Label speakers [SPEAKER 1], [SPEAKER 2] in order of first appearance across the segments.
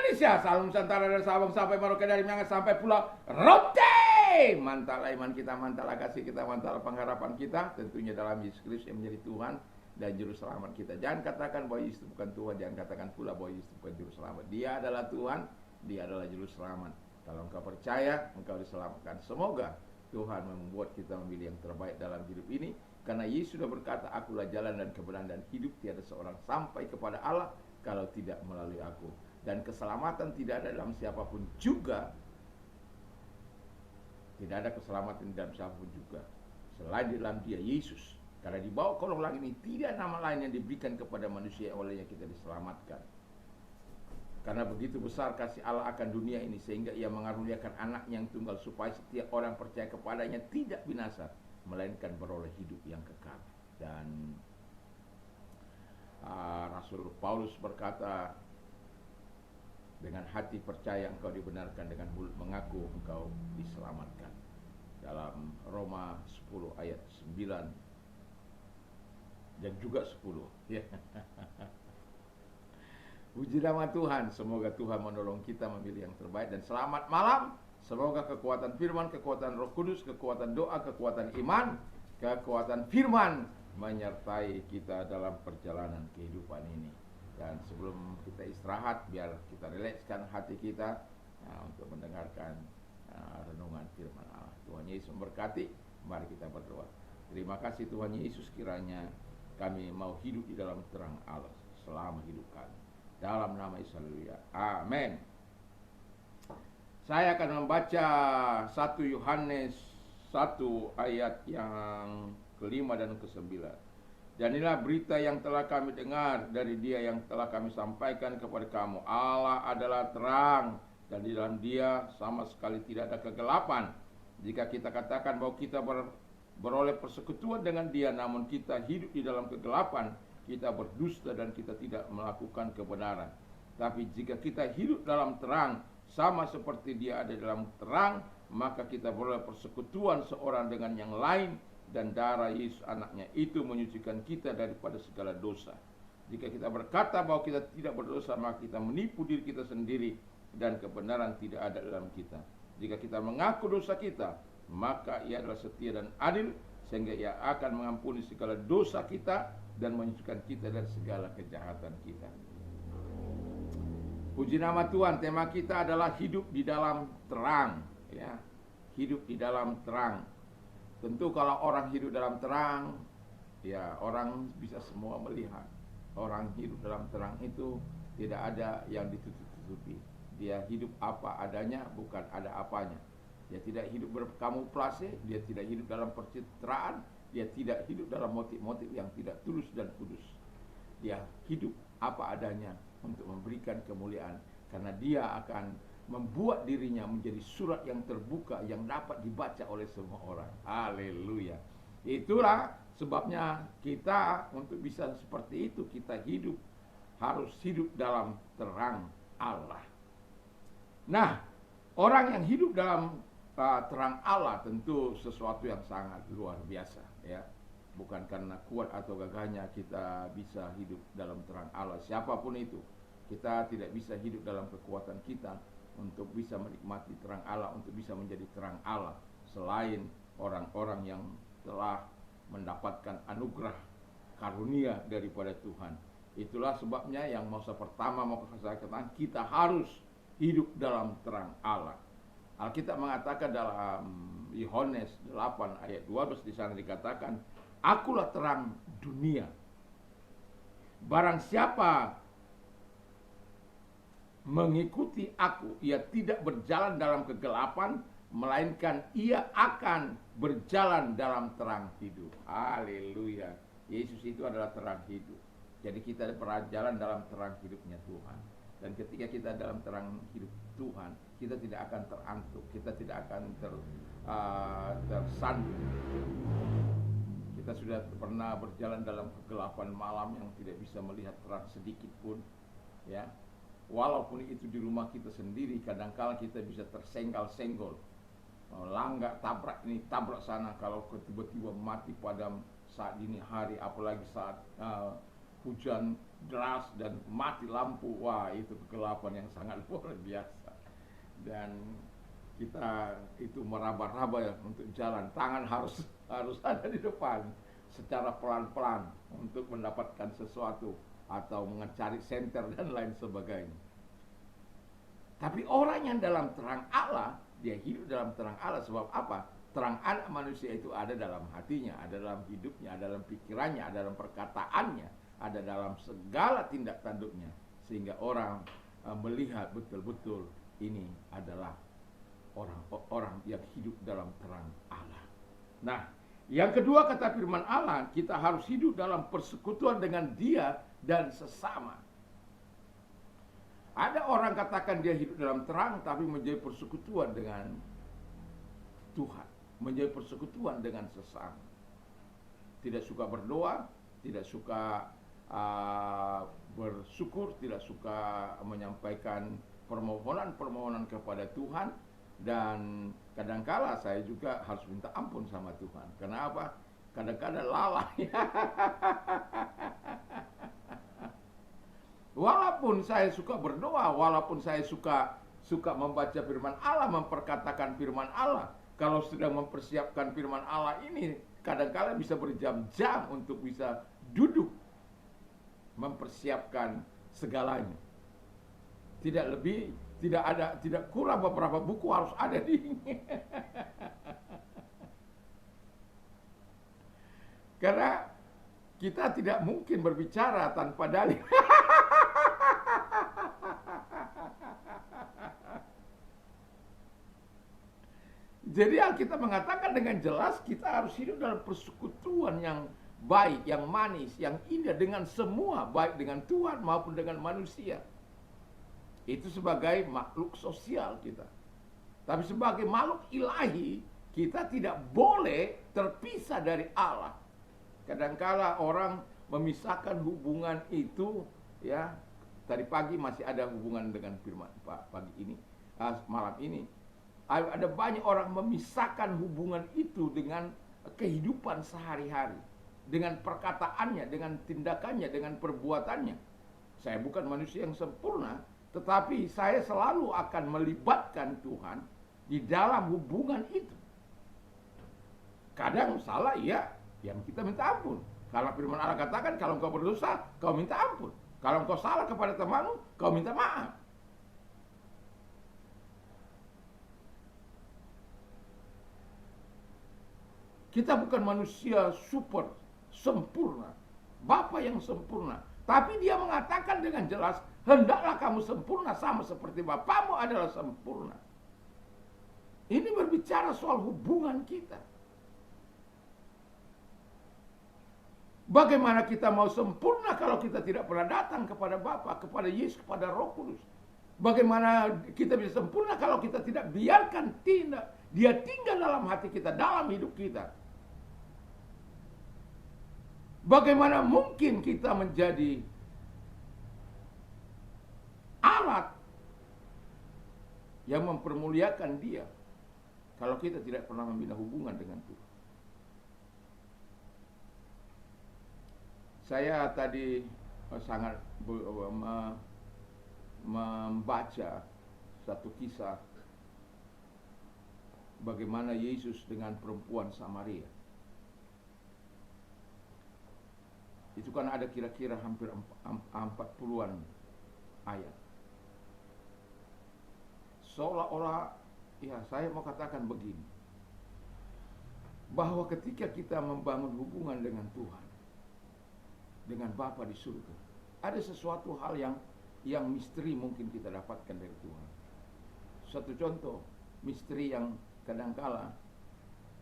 [SPEAKER 1] Indonesia, Salum Nusantara dari Sabang sampai Merauke, dari Miangas sampai Pulau Rote. Mantaplah iman kita, mantaplah kasih kita, mantaplah pengharapan kita, tentunya dalam Yesus Kristus yang menjadi Tuhan dan Juru Selamat kita. Jangan katakan bahwa Yesus bukan Tuhan, jangan katakan pula bahwa Yesus bukan Juru Selamat. Dia adalah Tuhan, Dia adalah Juru Selamat. Kalau engkau percaya, engkau diselamatkan. Semoga Tuhan membuat kita memilih yang terbaik dalam hidup ini, karena Yesus sudah berkata, akulah jalan dan kebenaran dan hidup, tiada seorang sampai kepada Allah kalau tidak melalui aku. Dan keselamatan tidak ada dalam siapapun juga. Tidak ada keselamatan dalam siapapun juga selain di dalam Dia, Yesus. Karena di bawah kolong langit ini tidak nama lain yang diberikan kepada manusia olehnya kita diselamatkan. Karena begitu besar kasih Allah akan dunia ini, sehingga Ia mengaruniakan anaknya yang tunggal, supaya setiap orang percaya kepadanya tidak binasa, melainkan beroleh hidup yang kekal. Dan Rasul Paulus berkata, dengan hati percaya engkau dibenarkan, dengan mulut mengaku engkau diselamatkan. Dalam Roma 10 ayat 9 dan juga 10. Ya. Puji nama Tuhan, semoga Tuhan menolong kita memilih yang terbaik. Dan selamat malam. Semoga kekuatan firman, kekuatan Roh Kudus, kekuatan doa, kekuatan iman, kekuatan firman menyertai kita dalam perjalanan kehidupan ini. Dan sebelum kita istirahat, biar kita rilekskan hati kita untuk mendengarkan renungan firman Allah. Tuhan Yesus memberkati. Mari kita berdoa. Terima kasih Tuhan Yesus, kiranya kami mau hidup di dalam terang Allah selama hidup kami. Dalam nama Yesus, haleluya. Amin. Saya akan membaca 1 Yohanes 1 ayat yang ke-5 dan ke-9. Dan inilah berita yang telah kami dengar dari Dia yang telah kami sampaikan kepada kamu. Allah adalah terang, dan di dalam Dia sama sekali tidak ada kegelapan. Jika kita katakan bahwa kita beroleh persekutuan dengan Dia, namun kita hidup di dalam kegelapan, kita berdusta dan kita tidak melakukan kebenaran. Tapi jika kita hidup dalam terang, sama seperti Dia ada dalam terang, maka kita beroleh persekutuan seorang dengan yang lain, dan darah Yesus anaknya itu menyucikan kita daripada segala dosa. Jika kita berkata bahwa kita tidak berdosa, maka kita menipu diri kita sendiri, dan kebenaran tidak ada dalam kita. Jika kita mengaku dosa kita, maka Ia adalah setia dan adil, sehingga Ia akan mengampuni segala dosa kita dan menyucikan kita dari segala kejahatan kita. Puji nama Tuhan. Tema kita adalah hidup di dalam terang, ya. Hidup di dalam terang. Tentu kalau orang hidup dalam terang, ya orang bisa semua melihat. Orang hidup dalam terang itu tidak ada yang ditutup-tutupi. Dia hidup apa adanya, bukan ada apanya. Dia tidak hidup berkamuflase, dia tidak hidup dalam pencitraan, dia tidak hidup dalam motif-motif yang tidak tulus dan kudus. Dia hidup apa adanya untuk memberikan kemuliaan, karena dia akan membuat dirinya menjadi surat yang terbuka yang dapat dibaca oleh semua orang. Haleluya. Itulah sebabnya kita untuk bisa seperti itu, kita harus hidup dalam terang Allah. Nah, orang yang hidup dalam terang Allah tentu sesuatu yang sangat luar biasa, ya. Bukan karena kuat atau gagahnya kita bisa hidup dalam terang Allah, siapapun itu. Kita tidak bisa hidup dalam kekuatan kita untuk bisa menikmati terang Allah, untuk bisa menjadi terang Allah, selain orang-orang yang telah mendapatkan anugerah karunia daripada Tuhan. Itulah sebabnya yang masa pertama mau saya katakan, kita harus hidup dalam terang Allah. Alkitab mengatakan dalam Yohanes 8 ayat 12, di sana dikatakan, akulah terang dunia. Barang siapa mengikuti aku, ia tidak berjalan dalam kegelapan, melainkan ia akan berjalan dalam terang hidup. Haleluya. Yesus itu adalah terang hidup. Jadi kita berjalan dalam terang hidupnya Tuhan. Dan ketika kita dalam terang hidup Tuhan, kita tidak akan terantuk, kita tidak akan tersandung. Kita sudah pernah berjalan dalam kegelapan malam yang tidak bisa melihat terang sedikit pun, ya. Walaupun itu di rumah kita sendiri, kadangkala kita bisa tersenggol-senggol, langgar, tabrak ini, tabrak sana. Kalau tiba-tiba mati padam saat dini hari, apalagi saat hujan deras dan mati lampu. Wah, itu kegelapan yang sangat luar biasa. Dan kita itu meraba-raba ya untuk jalan. Tangan harus ada di depan secara pelan-pelan untuk mendapatkan sesuatu atau mencari senter dan lain sebagainya. Tapi orang yang dalam terang Allah, dia hidup dalam terang Allah. Sebab apa? Terang anak manusia itu ada dalam hatinya, ada dalam hidupnya, ada dalam pikirannya, ada dalam perkataannya, ada dalam segala tindak tanduknya. Sehingga orang melihat betul-betul ini adalah orang yang hidup dalam terang Allah. Nah, yang kedua kata firman Allah, kita harus hidup dalam persekutuan dengan Dia dan sesama. Ada orang katakan dia hidup dalam terang tapi menjadi persekutuan dengan Tuhan, menjadi persekutuan dengan sesama. Tidak suka berdoa, tidak suka bersyukur, tidak suka menyampaikan permohonan-permohonan kepada Tuhan. Dan kadangkala saya juga harus minta ampun sama Tuhan. Kenapa? Kadang-kadang lalai. Walaupun saya suka berdoa, walaupun saya suka membaca firman Allah, memperkatakan firman Allah, kalau sedang mempersiapkan firman Allah ini, kadang-kala bisa berjam-jam untuk bisa duduk mempersiapkan segalanya. Tidak lebih, tidak kurang, beberapa buku harus ada di karena kita tidak mungkin berbicara tanpa dalil. Jadi Alkitab mengatakan dengan jelas kita harus hidup dalam persekutuan yang baik, yang manis, yang indah dengan semua, baik dengan Tuhan maupun dengan manusia. Itu sebagai makhluk sosial kita. Tapi sebagai makhluk ilahi, kita tidak boleh terpisah dari Allah. Kadangkala orang memisahkan hubungan itu, ya. Tadi pagi masih ada hubungan dengan firman pagi ini, malam ini. Ada banyak orang memisahkan hubungan itu dengan kehidupan sehari-hari, dengan perkataannya, dengan tindakannya, dengan perbuatannya. Saya bukan manusia yang sempurna, tetapi saya selalu akan melibatkan Tuhan di dalam hubungan itu. Kadang salah, iya, yang kita minta ampun. Kalau firman Allah katakan, kalau engkau berdosa, kau minta ampun. Kalau engkau salah kepada temanmu, kau minta maaf. Kita bukan manusia super, sempurna, Bapa yang sempurna. Tapi dia mengatakan dengan jelas, hendaklah kamu sempurna sama seperti Bapamu adalah sempurna. Ini berbicara soal hubungan kita. Bagaimana kita mau sempurna kalau kita tidak pernah datang kepada Bapa, kepada Yesus, kepada Roh Kudus? Bagaimana kita bisa sempurna kalau kita tidak biarkan Dia tinggal dalam hati kita, dalam hidup kita? Bagaimana mungkin kita menjadi alat yang mempermuliakan Dia kalau kita tidak pernah membina hubungan dengan Tuhan? Saya tadi sangat membaca satu kisah bagaimana Yesus dengan perempuan Samaria. Itu kan ada kira-kira hampir 40-an ayat. Seolah-olah, ya saya mau katakan begini, bahwa ketika kita membangun hubungan dengan Tuhan, dengan Bapa di surga, ada sesuatu hal yang misteri mungkin kita dapatkan dari Tuhan. Satu contoh, misteri yang kadangkala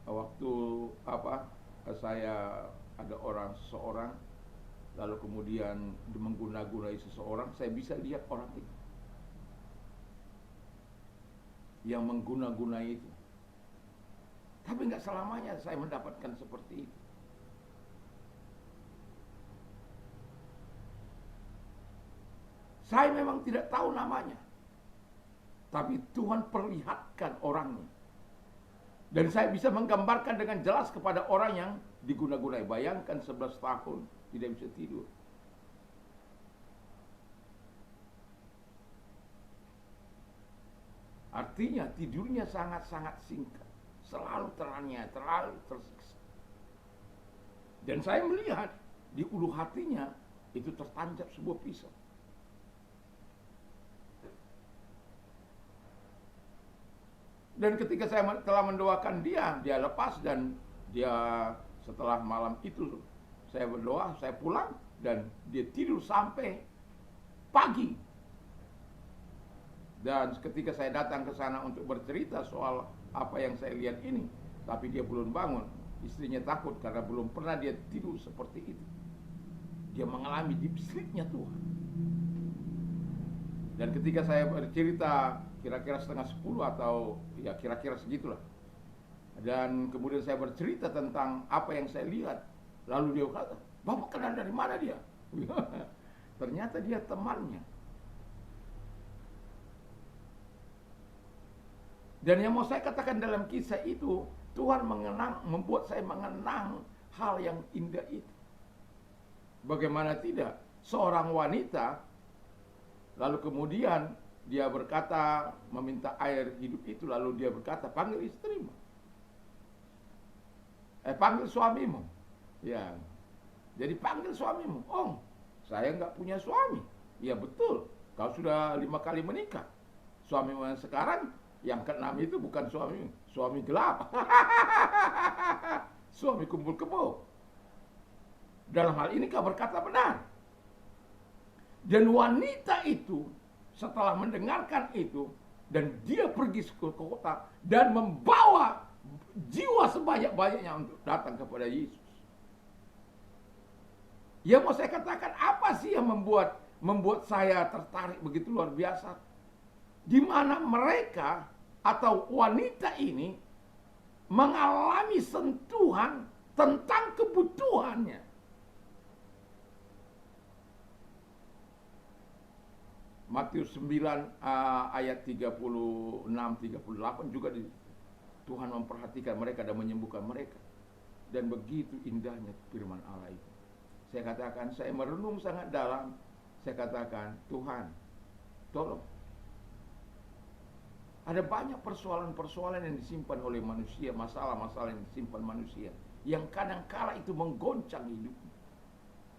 [SPEAKER 1] waktu saya ada seseorang lalu kemudian mengguna-gunai seseorang, saya bisa lihat orang itu yang mengguna-gunai itu. Tapi nggak selamanya saya mendapatkan seperti itu. Saya memang tidak tahu namanya, tapi Tuhan perlihatkan orangnya. Dan saya bisa menggambarkan dengan jelas kepada orang yang diguna-gunai. Bayangkan 11 tahun tidak bisa tidur. Artinya tidurnya sangat-sangat singkat. Selalu teraniaya, terlalu tersiksa. Dan saya melihat di ulu hatinya itu tertancap sebuah pisau. Dan ketika saya telah mendoakan dia, dia lepas dan dia setelah malam itu saya berdoa, saya pulang dan dia tidur sampai pagi. Dan ketika saya datang ke sana untuk bercerita soal apa yang saya lihat ini, tapi dia belum bangun. Istrinya takut karena belum pernah dia tidur seperti itu. Dia mengalami deep sleep-nya Tuhan. Dan ketika saya bercerita kira-kira 9:30 atau ya kira-kira segitulah. Dan kemudian saya bercerita tentang apa yang saya lihat. Lalu dia berkata, "Bapak kenal dari mana dia?" Ternyata dia temannya. Dan yang mau saya katakan dalam kisah itu, Tuhan membuat saya mengenang hal yang indah itu. Bagaimana tidak? Seorang wanita, lalu kemudian dia berkata, meminta air hidup itu, lalu dia berkata, panggil istrimu. Panggil suamimu. Ya, jadi panggil suamimu. Oh, saya nggak punya suami. Ya betul, kau sudah 5 kali menikah. Suamimu yang sekarang, yang ke-6 itu bukan suami gelap. Suami kumpul kebo. Dalam hal ini kau berkata benar. Dan wanita itu setelah mendengarkan itu dan dia pergi ke kota dan membawa jiwa sebanyak-banyaknya untuk datang kepada Yesus. Ya mau saya katakan apa sih yang membuat saya tertarik begitu luar biasa? Di mana mereka atau wanita ini mengalami sentuhan tentang kebutuhannya. Matius 9 ayat 36-38 juga Tuhan memperhatikan mereka dan menyembuhkan mereka. Dan begitu indahnya firman Allah itu. Saya katakan, saya merenung sangat dalam. Saya katakan, Tuhan, tolong. Ada banyak persoalan-persoalan yang disimpan oleh manusia, masalah-masalah yang disimpan manusia, yang kadang-kala itu menggoncang hidupnya.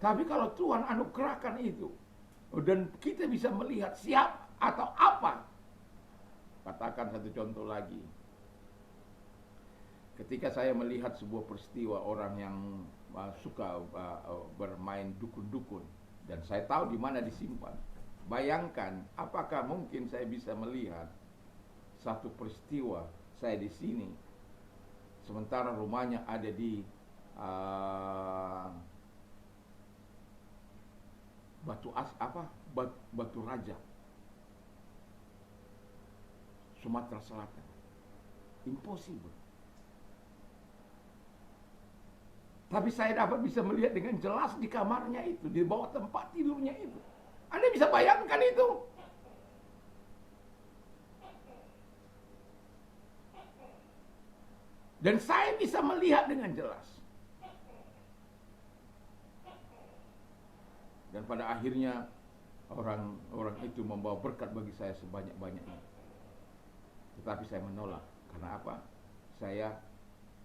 [SPEAKER 1] Tapi kalau Tuhan anugerahkan itu, dan kita bisa melihat siap atau apa. Katakan satu contoh lagi. Ketika saya melihat sebuah peristiwa orang yang suka bermain dukun-dukun, dan saya tahu di mana disimpan. Bayangkan, apakah mungkin saya bisa melihat satu peristiwa saya di sini, sementara rumahnya ada di Batu Raja, Sumatera Selatan. Impossible. Tapi saya dapat bisa melihat dengan jelas di kamarnya itu, di bawah tempat tidurnya itu. Anda bisa bayangkan itu. Dan saya bisa melihat dengan jelas. Dan pada akhirnya orang itu membawa berkat bagi saya sebanyak-banyaknya. Tetapi saya menolak. Karena apa? Saya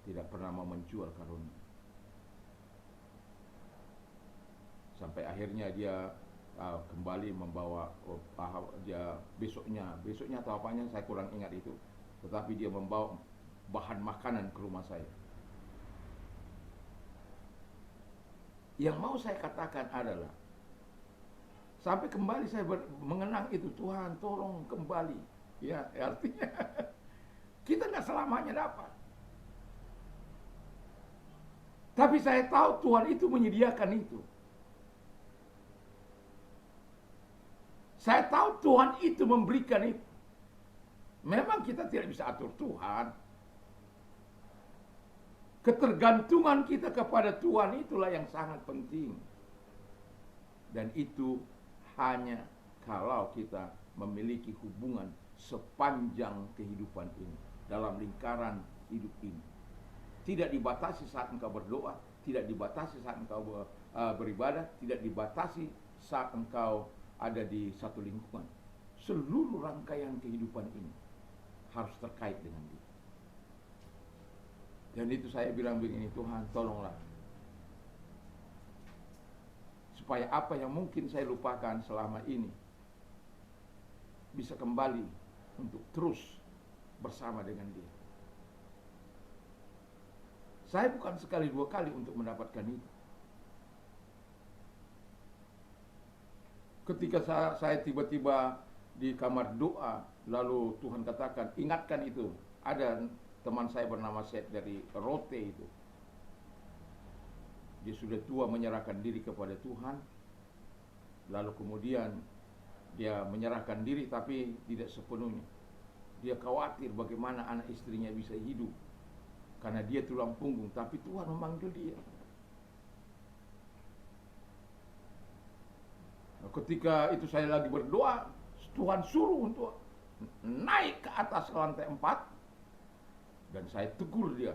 [SPEAKER 1] tidak pernah mau menjual karunia. Sampai akhirnya dia kembali membawa dia besoknya atau apanya saya kurang ingat itu. Tetapi dia membawa bahan makanan ke rumah saya. Yang mau saya katakan adalah sampai kembali saya mengenang itu, Tuhan tolong kembali. Ya, artinya kita nggak selamanya dapat. Tapi saya tahu Tuhan itu menyediakan itu. Saya tahu Tuhan itu memberikan itu. Memang kita tidak bisa atur Tuhan. Ketergantungan kita kepada Tuhan itulah yang sangat penting. Dan itu hanya kalau kita memiliki hubungan sepanjang kehidupan ini, dalam lingkaran hidup ini. Tidak dibatasi saat engkau berdoa, tidak dibatasi saat engkau beribadah, tidak dibatasi saat engkau ada di satu lingkungan. Seluruh rangkaian kehidupan ini harus terkait dengan dia. Dan itu saya bilang begini, Tuhan tolonglah, supaya apa yang mungkin saya lupakan selama ini bisa kembali untuk terus bersama dengan dia. Saya bukan sekali dua kali untuk mendapatkan itu. Ketika saya tiba-tiba di kamar doa, lalu Tuhan katakan, ingatkan itu. Ada teman saya bernama Seth dari Rote itu. Dia sudah tua menyerahkan diri kepada Tuhan. Lalu kemudian dia menyerahkan diri tapi tidak sepenuhnya. Dia khawatir bagaimana anak istrinya bisa hidup, karena dia tulang punggung, tapi Tuhan memanggil dia. Ketika itu saya lagi berdoa, Tuhan suruh untuk naik ke atas lantai 4, dan saya tegur dia.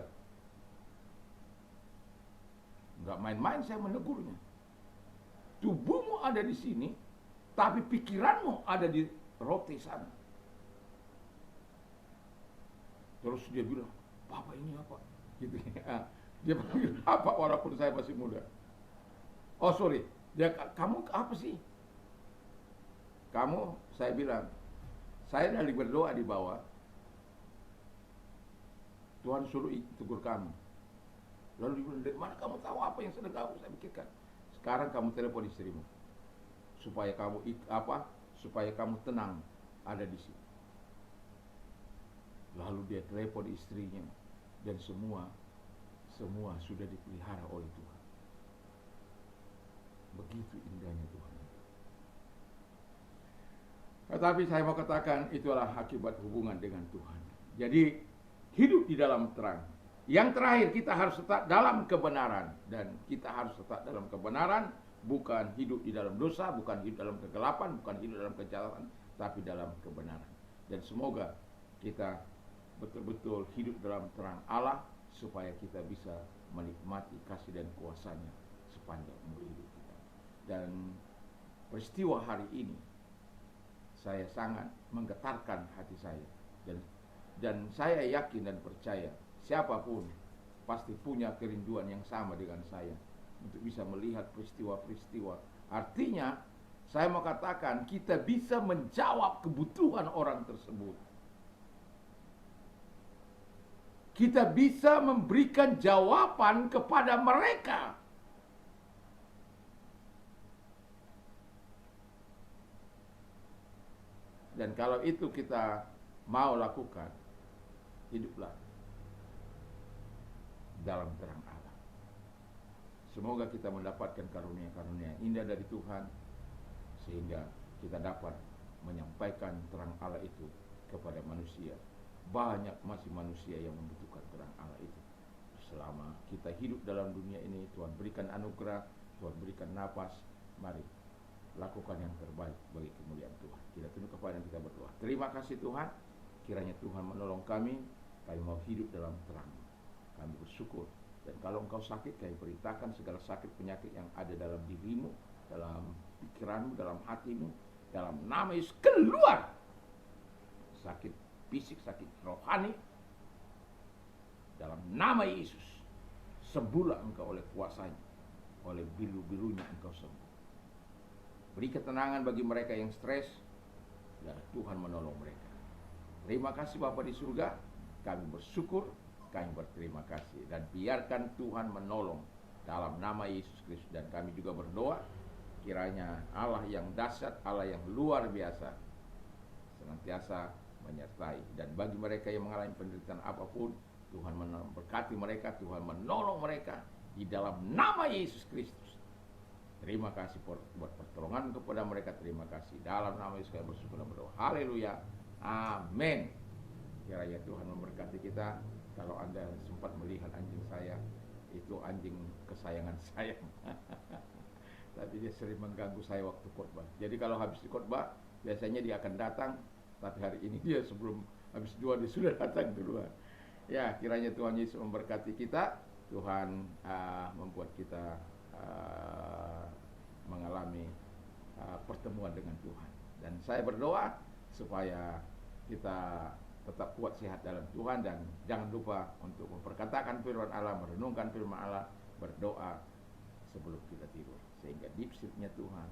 [SPEAKER 1] Enggak main-main saya menegurnya. Tubuhmu ada di sini, tapi pikiranmu ada di Rote sana. Terus dia bilang, "Papa ini apa?" Gitu ya. Dia panggil apa walaupun saya masih muda. Oh sorry, dia, kamu apa sih? Kamu, saya bilang, saya lagi berdoa di bawah. Tuhan suruh tegur kamu. Lalu dia bilang, dari mana kamu tahu apa yang sedang kamu saya pikirkan? Sekarang kamu telepon istrimu, supaya kamu supaya kamu tenang ada di sini. Lalu dia telepon istrinya, dan semua sudah dipelihara oleh Tuhan. Begitu indahnya Tuhan. Tetapi saya mau katakan, itulah akibat hubungan dengan Tuhan. Jadi hidup di dalam terang. Yang terakhir, kita harus tetap dalam kebenaran. Dan kita harus tetap dalam kebenaran, bukan hidup di dalam dosa, bukan hidup dalam kegelapan, bukan hidup dalam kejahatan, tapi dalam kebenaran. Dan semoga kita betul-betul hidup dalam terang Allah, supaya kita bisa menikmati kasih dan kuasa-Nya sepanjang umur hidup kita. Dan peristiwa hari ini saya sangat menggetarkan hati saya, dan saya yakin dan percaya siapapun pasti punya kerinduan yang sama dengan saya untuk bisa melihat peristiwa-peristiwa. Artinya saya mau katakan, kita bisa menjawab kebutuhan orang tersebut. Kita bisa memberikan jawaban kepada mereka. Dan kalau itu kita mau lakukan, hiduplah dalam terang Allah. Semoga kita mendapatkan karunia-karunia indah dari Tuhan, sehingga kita dapat menyampaikan terang Allah itu kepada manusia. Banyak masih manusia yang membutuhkan terang Allah itu. Selama kita hidup dalam dunia ini, Tuhan berikan anugerah, Tuhan berikan napas. Mari lakukan yang terbaik bagi kemuliaan Tuhan. Kita tunduk kepada dan kita berdoa. Terima kasih Tuhan, kiranya Tuhan menolong kami mau hidup dalam terang. Kami bersyukur. Dan kalau engkau sakit, kami perintahkan segala sakit penyakit yang ada dalam dirimu, dalam pikiranmu, dalam hatimu, dalam nama Yesus keluar. Sakit fisik, sakit rohani, dalam nama Yesus sembuhlah engkau oleh kuasanya, oleh bilu-bilunya engkau sembuh. Beri ketenangan bagi mereka yang stres, dan Tuhan menolong mereka. Terima kasih Bapa di surga, kami bersyukur, kami berterima kasih, dan biarkan Tuhan menolong dalam nama Yesus Kristus. Dan kami juga berdoa, kiranya Allah yang dahsyat, Allah yang luar biasa senantiasa menyertai. Dan bagi mereka yang mengalami penderitaan apapun, Tuhan memberkati mereka, Tuhan menolong mereka di dalam nama Yesus Kristus. Terima kasih buat pertolongan kepada mereka. Terima kasih. Dalam nama Yesus kami bersyukur dan berdoa. Haleluya. Amin. Kiranya Tuhan memberkati kita. Kalau Anda sempat melihat anjing saya, itu anjing kesayangan saya. Tapi dia sering mengganggu saya waktu khotbah. Jadi kalau habis di khotbah, biasanya dia akan datang. Tapi hari ini dia sebelum habis doa, dia sudah datang duluan. Ya, kiranya Tuhan Yesus memberkati kita. Tuhan membuat kita mengalami pertemuan dengan Tuhan. Dan saya berdoa supaya kita tetap kuat sehat dalam Tuhan, dan jangan lupa untuk memperkatakan firman Allah, merenungkan firman Allah, berdoa sebelum kita tidur, sehingga deep sleep-nya Tuhan,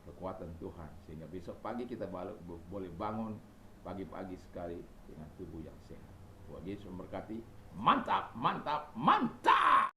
[SPEAKER 1] kekuatan Tuhan, sehingga besok pagi kita boleh bangun pagi-pagi sekali dengan tubuh yang sehat. Tuhan Yesus memberkati. Mantap, mantap, mantap.